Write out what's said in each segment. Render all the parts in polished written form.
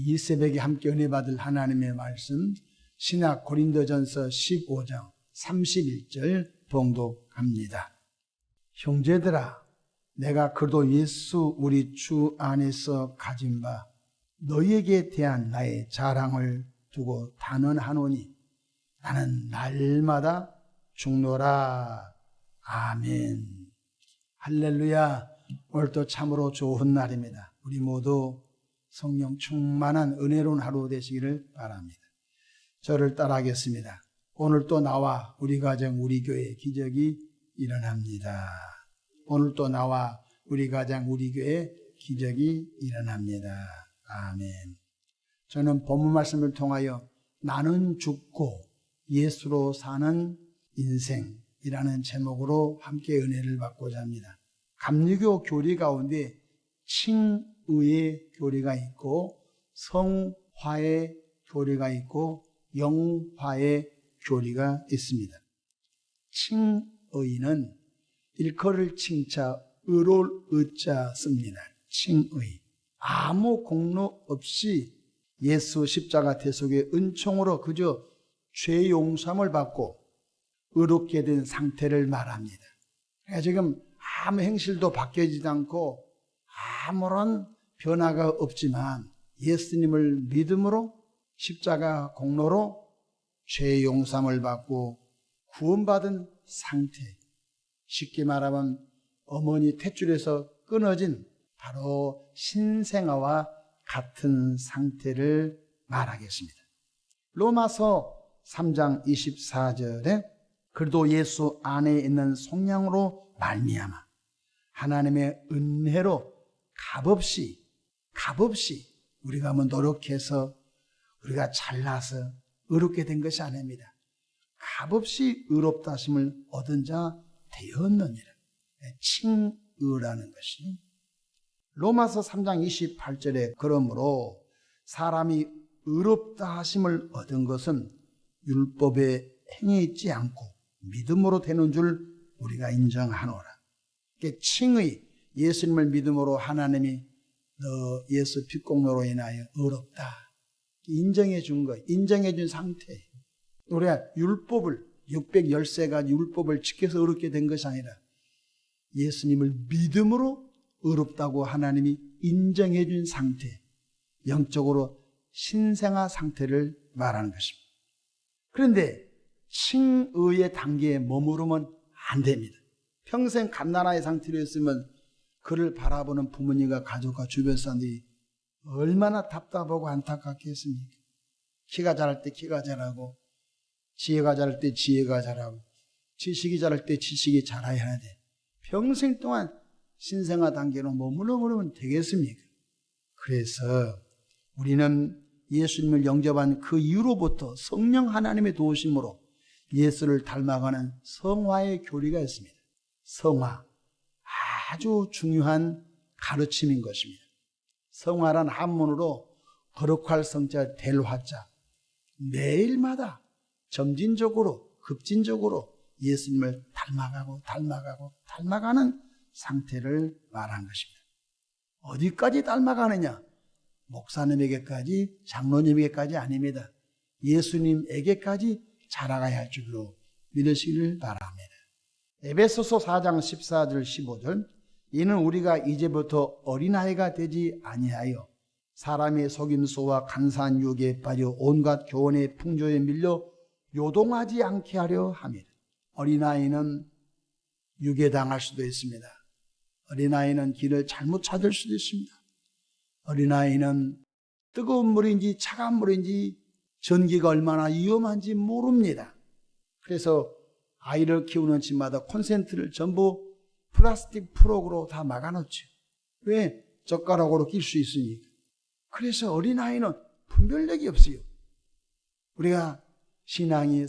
이 새벽에 함께 은혜 받을 하나님의 말씀 신약 고린도전서 15장 31절 봉독합니다. 형제들아, 내가 그리스도 예수 우리 주 안에서 가진 바 너희에게 대한 나의 자랑을 두고 단언하노니 나는 날마다 죽노라. 아멘. 할렐루야. 오늘도 참으로 좋은 날입니다. 우리 모두 성령 충만한 은혜로운 하루 되시기를 바랍니다. 저를 따라하겠습니다. 오늘 또 나와 우리 가정 우리 교회 기적이 일어납니다. 오늘 또 나와 우리 가정 우리 교회 기적이 일어납니다. 아멘. 저는 본문 말씀을 통하여 나는 죽고 예수로 사는 인생이라는 제목으로 함께 은혜를 받고자 합니다. 감리교 교리 가운데 칭의의 교리가 있고 성화의 교리가 있고 영화의 교리가 있습니다. 칭의는 일컬을 칭자 의로울 의자 씁니다. 칭의. 아무 공로 없이 예수 십자가 대속의 은총으로 그저 죄 용서함을 받고 의롭게 된 상태를 말합니다. 그러니까 지금 아무 행실도 바뀌지 않고 아무런 변화가 없지만 예수님을 믿음으로 십자가 공로로 죄 용서함을 받고 구원받은 상태, 쉽게 말하면 어머니 탯줄에서 끊어진 바로 신생아와 같은 상태를 말하겠습니다. 로마서 3장 24절에 그리스도 예수 안에 있는 속량으로 말미암아 하나님의 은혜로 값없이 우리가 뭐 노력해서 우리가 잘나서 의롭게 된 것이 아닙니다. 값없이 의롭다 하심을 얻은 자 되었느니라. 칭의라는 것이 로마서 3장 28절에 그러므로 사람이 의롭다 하심을 얻은 것은 율법에 행해 있지 않고 믿음으로 되는 줄 우리가 인정하노라. 칭의, 예수님을 믿음으로 하나님이 너 예수 피공로로 인하여 의롭다 인정해 준 거, 인정해 준 상태. 우리가 율법을 613가지 율법을 지켜서 의롭게 된 것이 아니라 예수님을 믿음으로 의롭다고 하나님이 인정해 준 상태, 영적으로 신생아 상태를 말하는 것입니다. 그런데 칭의의 단계에 머무르면 안 됩니다. 평생 갓난아이 상태로 있으면 그를 바라보는 부모님과 가족과 주변 사람들이 얼마나 답답하고 안타깝겠습니까? 키가 자랄 때 키가 자라고, 지혜가 자랄 때 지혜가 자라고, 지식이 자랄 때 지식이 자라야 돼. 평생 동안 신생아 단계로 머물러 버리면 되겠습니까? 그래서 우리는 예수님을 영접한 그 이후로부터 성령 하나님의 도우심으로 예수를 닮아가는 성화의 교리가 있습니다. 성화, 아주 중요한 가르침인 것입니다. 성화란 한문으로 거룩할 성자 될 화자, 매일마다 점진적으로 급진적으로 예수님을 닮아가는 상태를 말한 것입니다. 어디까지 닮아가느냐? 목사님에게까지, 장로님에게까지 아닙니다. 예수님에게까지 자라가야 할 줄로 믿으시기를 바랍니다. 에베소서 4장 14절 15절 이는 우리가 이제부터 어린아이가 되지 아니하여 사람의 속임수와 간사한 유혹에 빠져 온갖 교훈의 풍조에 밀려 요동하지 않게 하려 함이라. 어린아이는 유괴당할 수도 있습니다. 어린아이는 길을 잘못 찾을 수도 있습니다. 어린아이는 뜨거운 물인지 차가운 물인지 전기가 얼마나 위험한지 모릅니다. 그래서 아이를 키우는 집마다 콘센트를 전부 플라스틱 프로그로 다 막아놓죠. 왜? 젓가락으로 낄 수 있으니까. 그래서 어린아이는 분별력이 없어요. 우리가 신앙이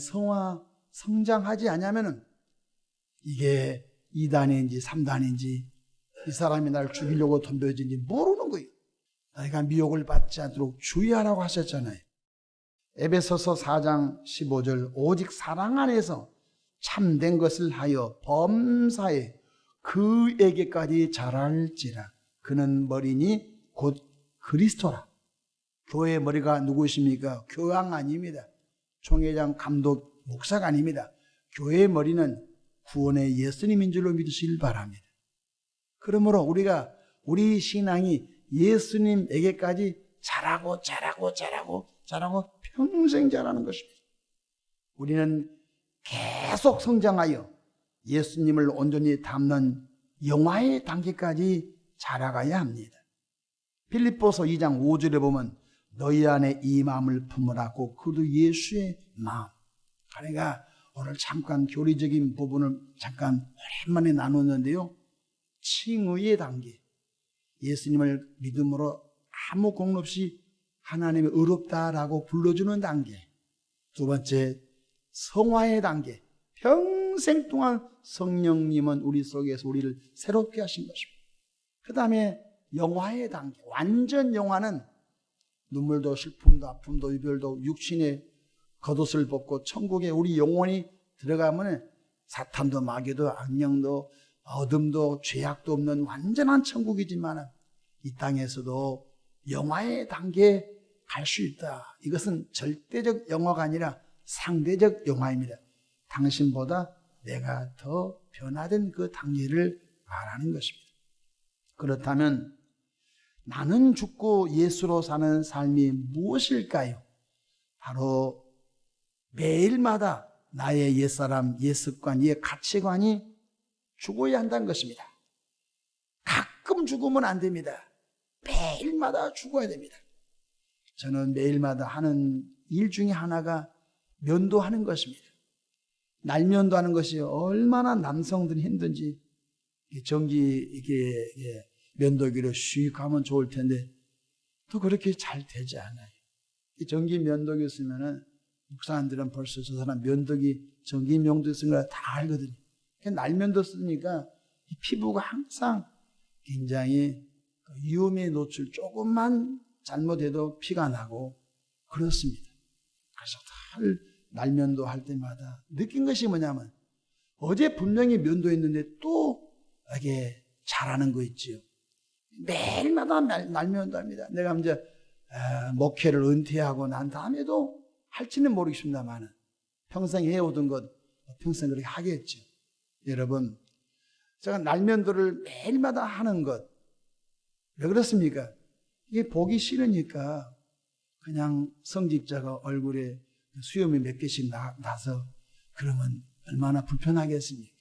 성장하지 않으면 이게 2단인지 3단인지 이 사람이 나를 죽이려고 덤벼진지 모르는 거예요. 너희가 미혹을 받지 않도록 주의하라고 하셨잖아요. 에베소서 4장 15절 오직 사랑 안에서 참된 것을 하여 범사에 그에게까지 자랄지라. 그는 머리니 곧 그리스도라. 교회 머리가 누구십니까? 교황 아닙니다. 총회장, 감독, 목사가 아닙니다. 교회의 머리는 구원의 예수님인 줄로 믿으시길 바랍니다. 그러므로 우리가 우리 신앙이 예수님에게까지 자라고 평생 자라는 것입니다. 우리는 계속 성장하여 예수님을 온전히 닮는 영화의 단계까지 자라가야 합니다. 빌립보서 2장 5절에 보면 너희 안에 이 마음을 품으라고 그도 예수의 마음. 그러니까 오늘 잠깐 교리적인 부분을 잠깐 오랜만에 나눴는데요. 칭의의 단계. 예수님을 믿음으로 아무 공로 없이 하나님이 의롭다라고 불러주는 단계. 두 번째, 성화의 단계. 평생 동안 성령님은 우리 속에서 우리를 새롭게 하신 것입니다. 그 다음에 영화의 단계. 완전 영화는 눈물도 슬픔도 아픔도 이별도 육신의 겉옷을 벗고 천국에 우리 영혼이 들어가면 사탄도 마귀도 악령도 어둠도 죄악도 없는 완전한 천국이지만 이 땅에서도 영화의 단계에 갈 수 있다. 이것은 절대적 영화가 아니라 상대적 영화입니다. 당신보다 내가 더 변화된 그 단계를 말하는 것입니다. 그렇다면 나는 죽고 예수로 사는 삶이 무엇일까요? 바로 매일마다 나의 옛사람, 옛습관, 옛 가치관이 죽어야 한다는 것입니다. 가끔 죽으면 안 됩니다. 매일마다 죽어야 됩니다. 저는 매일마다 하는 일 중에 하나가 면도하는 것입니다. 날면도하는 것이 얼마나 남성들이 힘든지 전기 이게 면도기로 슉 하면 좋을 텐데 또 그렇게 잘 되지 않아요. 전기 면도기 쓰면은 목사님들은 벌써 저 사람 면도기 전기 면도 쓰는 거 다 알거든요. 날면도 쓰니까 이 피부가 항상 굉장히 위험에 노출, 조금만 잘못해도 피가 나고 그렇습니다. 그래서 날면도 할 때마다 느낀 것이 뭐냐면 어제 분명히 면도했는데 또 이게 잘하는 거 있지요. 매일마다 날면도합니다. 내가 이제 목회를 은퇴하고 난 다음에도 할지는 모르겠습니다만 평생 해오던 것 평생 그렇게 하겠죠. 여러분, 제가 날면도를 매일마다 하는 것 왜 그렇습니까? 이게 보기 싫으니까 그냥 성직자가 얼굴에 수염이 몇 개씩 나서 그러면 얼마나 불편하겠습니까?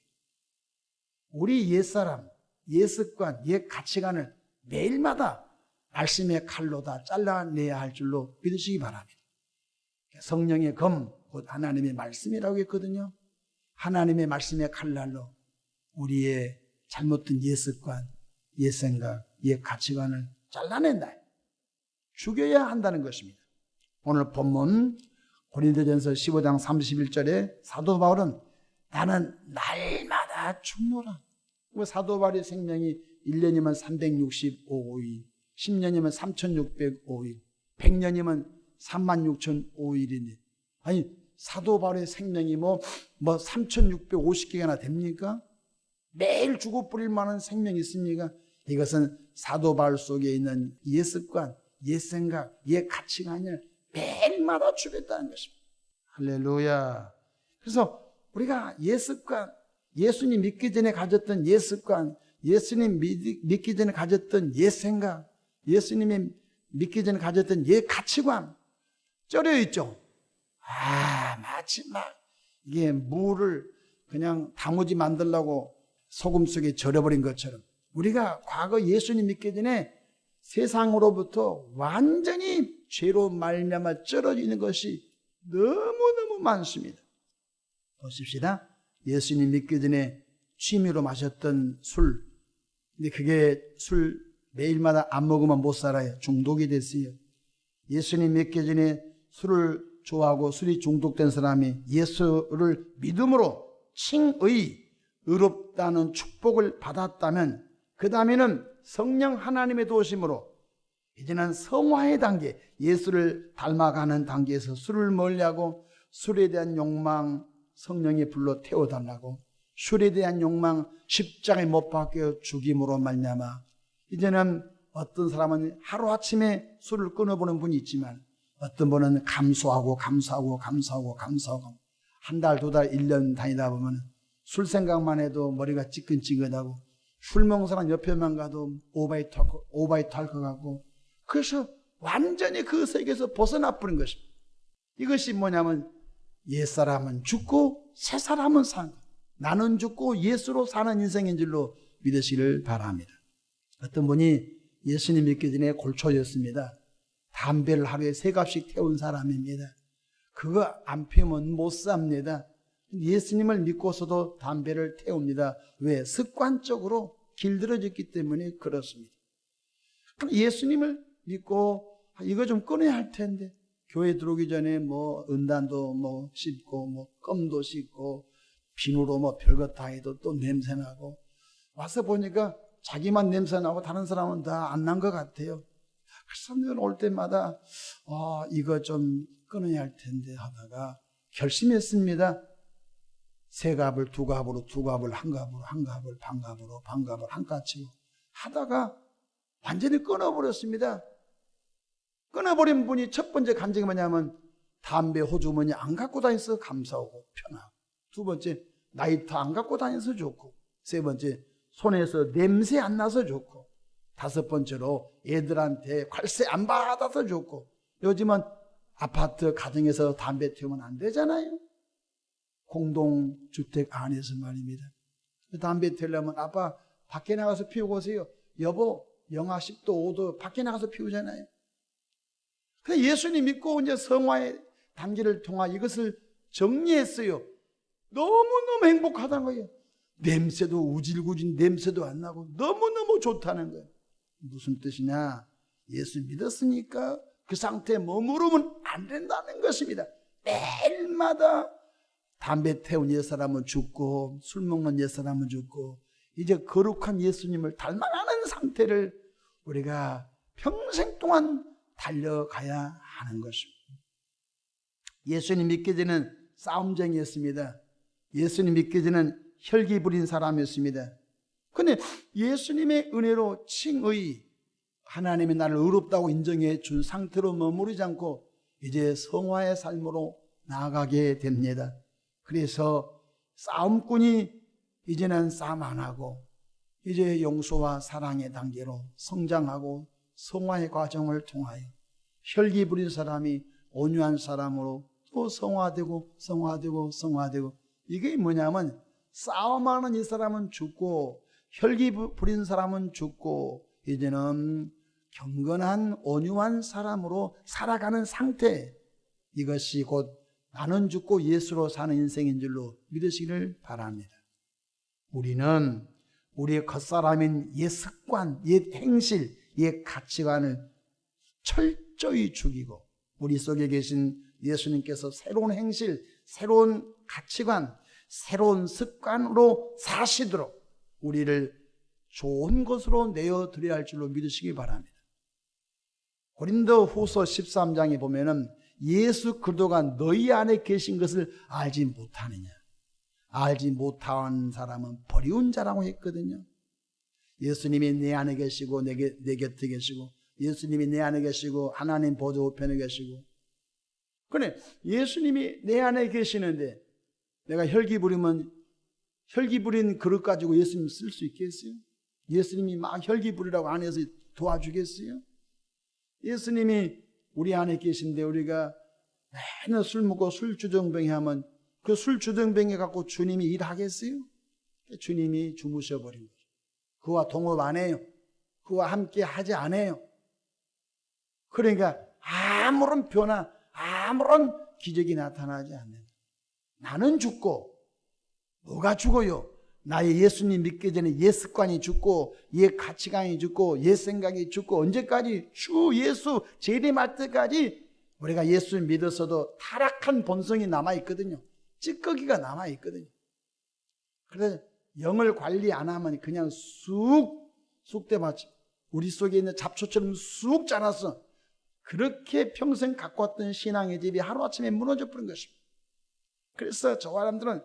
우리 옛사람, 옛습관, 옛 가치관을 매일마다 말씀의 칼로 다 잘라내야 할 줄로 믿으시기 바랍니다. 성령의 검, 곧 하나님의 말씀이라고 했거든요. 하나님의 말씀의 칼날로 우리의 잘못된 옛습관, 옛생각, 옛 가치관을 잘라낸다. 죽여야 한다는 것입니다. 오늘 본문 고린도전서 15장 31절에 사도 바울은 나는 날마다 죽노라. 사도 바울의 생명이 1년이면 365일, 10년이면 3605일, 100년이면 36,005일이니 아니 사도 바울의 생명이 뭐 3650개나 됩니까? 매일 죽어 뿌릴 만한 생명이 있습니까? 이것은 사도 바울 속에 있는 옛 습관, 옛 생각, 옛 가치관을 매일마다 죽였다는 것입니다. 할렐루야. 그래서 우리가 옛 습관, 예수님 믿기 전에 가졌던 옛 습관, 예수님 믿기 전에 가졌던 옛 생각, 예수님이 믿기 전에 가졌던 옛 가치관 쩔여 있죠. 마치 막 이게 물을 그냥 단무지 만들려고 소금 속에 절여버린 것처럼 우리가 과거 예수님 믿기 전에 세상으로부터 완전히 죄로 말미암아 쩔어져 있는 것이 너무너무 많습니다. 보십시다. 예수님 믿기 전에 취미로 마셨던 술, 근데 그게 술 매일마다 안 먹으면 못 살아요. 중독이 됐어요. 예수님 믿기 전에 술을 좋아하고 술이 중독된 사람이 예수를 믿음으로 칭의, 의롭다는 축복을 받았다면 그 다음에는 성령 하나님의 도우심으로 이제는 성화의 단계, 예수를 닮아가는 단계에서 술을 멀리하고 술에 대한 욕망 성령이 불러 태워달라고 술에 대한 욕망 십자가에 못 박혀 죽임으로 말미암아 이제는 어떤 사람은 하루아침에 술을 끊어보는 분이 있지만 어떤 분은 감수하고 한 달, 두 달, 1년 다니다 보면 술 생각만 해도 머리가 찌끈찌끈하고 술 먹는 사람 옆에만 가도 오바이트 할 것 같고 그래서 완전히 그 세계에서 벗어나 버린 것입니다. 이것이 뭐냐면 옛사람은 죽고 새사람은 사는 것. 나는 죽고 예수로 사는 인생인 줄로 믿으시기를 바랍니다. 어떤 분이 예수님 믿기 전에 골초였습니다. 담배를 하루에 3갑씩 태운 사람입니다. 그거 안 피우면 못 삽니다. 예수님을 믿고서도 담배를 태웁니다. 왜? 습관적으로 길들여졌기 때문에 그렇습니다. 예수님을 믿고 이거 좀 끊어야 할 텐데 교회 들어오기 전에 뭐 은단도 씹고 껌도 씹고 비누로 별것 다 해도 또 냄새나고 와서 보니까 자기만 냄새나고 다른 사람은 다 안 난 것 같아요. 그래서 늘 올 때마다 이거 좀 끊어야 할 텐데 하다가 결심했습니다. 3갑을 2갑으로 2갑을 1갑으로 1갑을 반갑으로 반갑을 한가치로 하다가 완전히 끊어버렸습니다. 끊어버린 분이 첫 번째 간증이 뭐냐면 담배 호주머니 안 갖고 다녀서 감사하고 편하고, 2번째 라이터 안 갖고 다녀서 좋고, 3번째 손에서 냄새 안 나서 좋고, 5번째로 애들한테 관세 안 받아서 좋고. 요즘은 아파트 가정에서 담배 태우면 안 되잖아요. 공동주택 안에서 말입니다. 담배 태우려면 아빠 밖에 나가서 피우고 오세요. 여보 영하 10도 5도 밖에 나가서 피우잖아요. 근데 예수님 믿고 이제 성화의 단계를 통해 이것을 정리했어요. 너무너무 행복하다는 거예요. 냄새도 우질구질 냄새도 안 나고 너무너무 좋다는 거예요. 무슨 뜻이냐? 예수 믿었으니까 그 상태에 머무르면 안 된다는 것입니다. 매일마다 담배 태운 옛사람은 죽고 술 먹는 옛사람은 죽고 이제 거룩한 예수님을 닮아가는 상태를 우리가 평생 동안 달려가야 하는 것입니다. 예수님 믿기 전에는 싸움쟁이였습니다. 예수님 믿기 전에는 혈기 부린 사람이었습니다. 그런데 예수님의 은혜로 칭의, 하나님이 나를 의롭다고 인정해 준 상태로 머무르지 않고 이제 성화의 삶으로 나아가게 됩니다. 그래서 싸움꾼이 이제는 싸움 안 하고 이제 용서와 사랑의 단계로 성장하고 성화의 과정을 통하여 혈기 부린 사람이 온유한 사람으로 또 성화되고 이게 뭐냐면 싸움하는 이 사람은 죽고 혈기 부린 사람은 죽고 이제는 경건한 온유한 사람으로 살아가는 상태, 이것이 곧 나는 죽고 예수로 사는 인생인 줄로 믿으시기를 바랍니다. 우리는 우리의 겉사람인 옛 습관, 옛 행실, 옛 가치관을 철저히 죽이고 우리 속에 계신 예수님께서 새로운 행실, 새로운 가치관, 새로운 습관으로 사시도록 우리를 좋은 것으로 내어드려야 할 줄로 믿으시기 바랍니다. 고린도후서 13장에 보면은 예수 그리스도가 너희 안에 계신 것을 알지 못하느냐. 알지 못한 사람은 버리운 자라고 했거든요. 예수님이 내 안에 계시고 내 곁에 계시고 예수님이 내 안에 계시고 하나님 보좌 우편에 계시고, 그래 예수님이 내 안에 계시는데 내가 혈기 부리면 혈기 부린 그릇 가지고 예수님 쓸 수 있겠어요? 예수님이 막 혈기 부리라고 안에서 도와주겠어요? 예수님이 우리 안에 계신데 우리가 맨날 술 먹고 술주정뱅이 하면 그 술주정뱅이 갖고 주님이 일하겠어요? 주님이 주무셔버린 거죠. 그와 동업 안 해요. 그와 함께 하지 않아요. 그러니까 아무런 변화, 아무런 기적이 나타나지 않는다. 나는 죽고 뭐가 죽어요? 나의 예수님 믿기 전에 옛 습관이 죽고 옛 가치관이 죽고 옛 생각이 죽고, 언제까지? 주 예수 재림할 때까지 우리가 예수 믿어서도 타락한 본성이 남아있거든요. 찌꺼기가 남아있거든요. 그래서 영을 관리 안 하면 그냥 쑥대밭이 우리 속에 있는 잡초처럼 쑥 자라서 그렇게 평생 갖고 왔던 신앙의 집이 하루아침에 무너져 버린 것입니다. 그래서 저 사람들은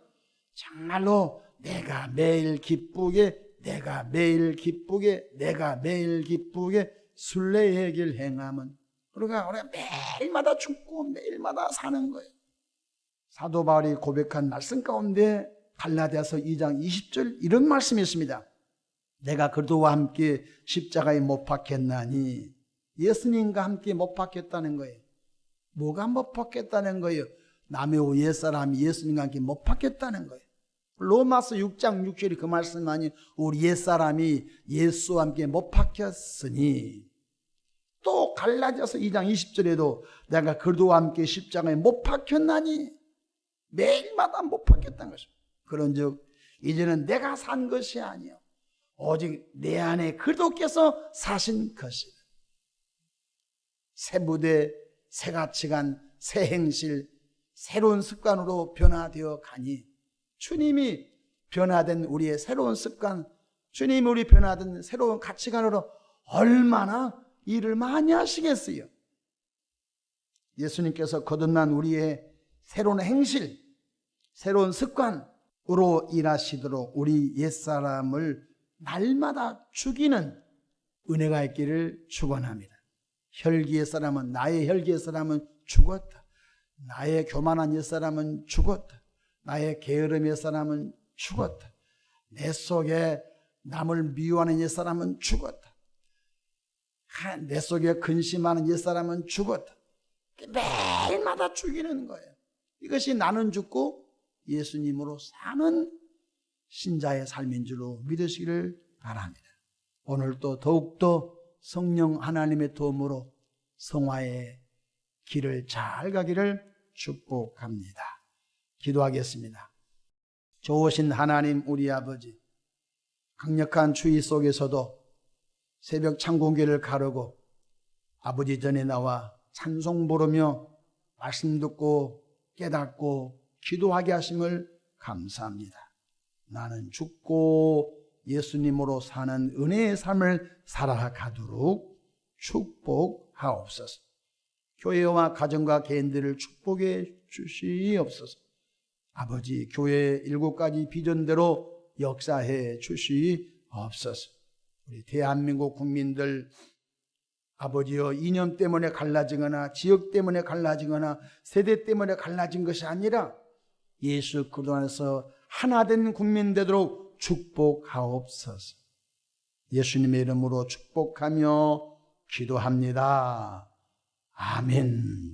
정말로 내가 매일 기쁘게 내가 매일 기쁘게 순례의 길 행함은, 그러니까 우리가 매일마다 죽고 매일마다 사는 거예요. 사도 바울이 고백한 말씀 가운데 갈라디아서 2장 20절 이런 말씀이 있습니다. 내가 그리스도와 함께 십자가에 못 박혔나니, 예수님과 함께 못 박혔다는 거예요. 뭐가 못 박혔다는 거예요? 남의 옛사람이 예수님과 함께 못 박혔다는 거예요. 로마서 6장 6절이 그 말씀 아니, 우리 옛사람이 예수와 함께 못 박혔으니, 또 갈라디아서 2장 20절에도 내가 그리스도와 함께 십자가에 못 박혔나니, 매일마다 못 박혔다는 것입니다. 그런즉 이제는 내가 산 것이 아니요 오직 내 안에 그리스도께서 사신 것이다. 새 부대, 새 가치관, 새 행실, 새로운 습관으로 변화되어 가니, 주님이 변화된 우리의 새로운 습관, 주님이 우리 변화된 새로운 가치관으로 얼마나 일을 많이 하시겠어요. 예수님께서 거듭난 우리의 새로운 행실, 새로운 습관으로 일하시도록 우리 옛사람을 날마다 죽이는 은혜가 있기를 축원합니다. 혈기의 사람은, 나의 혈기의 사람은 죽었다. 나의 교만한 옛사람은 죽었다. 나의 게으름의 옛사람은 죽었다. 내 속에 남을 미워하는 옛사람은 죽었다. 내 속에 근심하는 옛사람은 죽었다. 매일마다 죽이는 거예요. 이것이 나는 죽고 예수님으로 사는 신자의 삶인 줄로 믿으시기를 바랍니다. 오늘도 더욱더 성령 하나님의 도움으로 성화의 길을 잘 가기를 축복합니다. 기도하겠습니다. 좋으신 하나님 우리 아버지, 강력한 추위 속에서도 새벽 창공기를 가르고 아버지 전에 나와 찬송 부르며 말씀 듣고 깨닫고 기도하게 하심을 감사합니다. 나는 죽고 예수님으로 사는 은혜의 삶을 살아가도록 축복하옵소서. 교회와 가정과 개인들을 축복해 주시옵소서. 아버지, 교회의 7가지 비전대로 역사해 주시옵소서. 우리 대한민국 국민들, 아버지여, 이념 때문에 갈라지거나 지역 때문에 갈라지거나 세대 때문에 갈라진 것이 아니라 예수 그리스도 안에서 하나된 국민 되도록 축복하옵소서. 예수님의 이름으로 축복하며 기도합니다. 아멘.